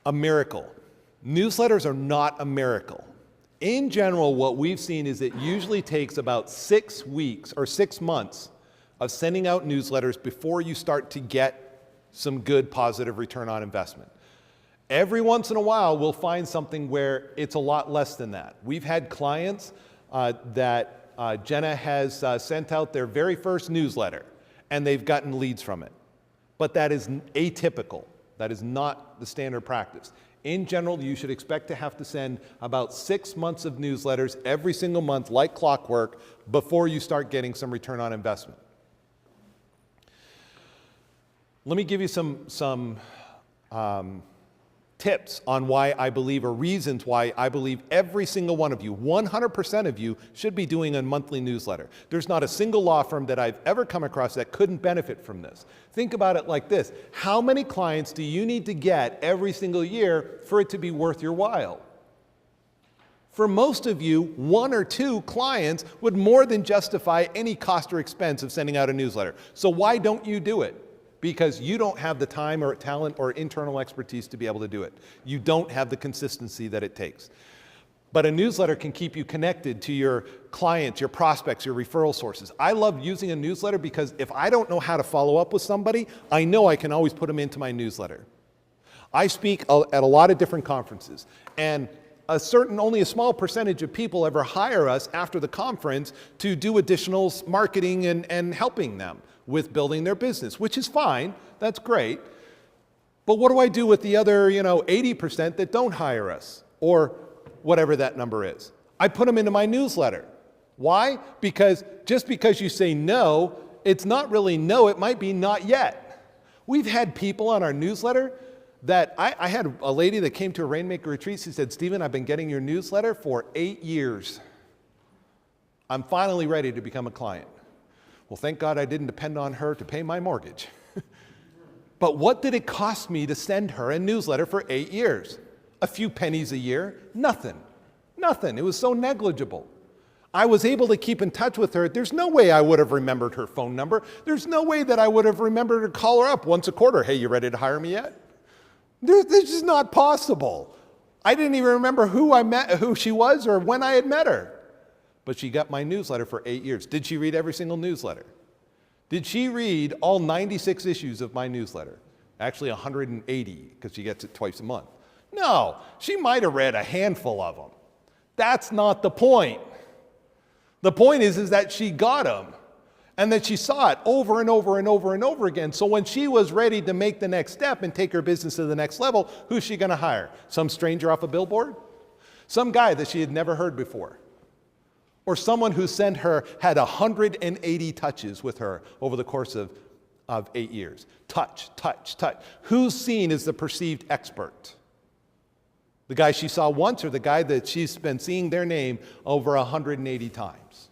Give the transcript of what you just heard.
a miracle. Newsletters are not a miracle. In general, what we've seen is it usually takes about 6 weeks or 6 months of sending out newsletters before you start to get some good positive return on investment. Every once in a while, we'll find something where it's a lot less than that. We've had clients that Jenna has sent out their very first newsletter, and they've gotten leads from it. But that is atypical. That is not the standard practice. In general, you should expect to have to send about 6 months of newsletters every single month, like clockwork, before you start getting some return on investment. Let me give you some tips on why I believe, or reasons why I believe every single one of you, 100% of you, should be doing a monthly newsletter. There's not a single law firm that I've ever come across that couldn't benefit from this. Think about it like this. How many clients do you need to get every single year for it to be worth your while? For most of you, 1 or 2 clients would more than justify any cost or expense of sending out a newsletter. So why don't you do it? Because you don't have the time or talent or internal expertise to be able to do it. You don't have the consistency that it takes. But a newsletter can keep you connected to your clients, your prospects, your referral sources. I love using a newsletter because if I don't know how to follow up with somebody, I know I can always put them into my newsletter. I speak at a lot of different conferences, and only a small percentage of people ever hire us after the conference to do additional marketing and helping them with building their business, which is fine. That's great. But what do I do with the other, 80% that don't hire us, or whatever that number is? I put them into my newsletter. Why? Because just because you say no, it's not really no, it might be not yet. We've had people on our newsletter that I had a lady that came to a Rainmaker Retreat. She said, "Stephen, I've been getting your newsletter for 8 years. I'm finally ready to become a client." Well, thank God I didn't depend on her to pay my mortgage. But what did it cost me to send her a newsletter for 8 years? A few pennies a year? Nothing. Nothing. It was so negligible. I was able to keep in touch with her. There's no way I would have remembered her phone number. There's no way that I would have remembered to call her up once a quarter. "Hey, you ready to hire me yet?" This is not possible. I didn't even remember who she was or when I had met her. But she got my newsletter for 8 years. Did she read every single newsletter? Did she read all 96 issues of my newsletter? Actually 180, because she gets it twice a month. No, she might have read a handful of them. That's not the point. The point is that she got them, and that she saw it over and over and over and over again. So when she was ready to make the next step and take her business to the next level, who's she going to hire? Some stranger off a billboard? Some guy that she had never heard before? Or someone who had 180 touches with her over the course of 8 years. Touch, touch, touch. Who's seen as the perceived expert? The guy she saw once, or the guy that she's been seeing their name over 180 times?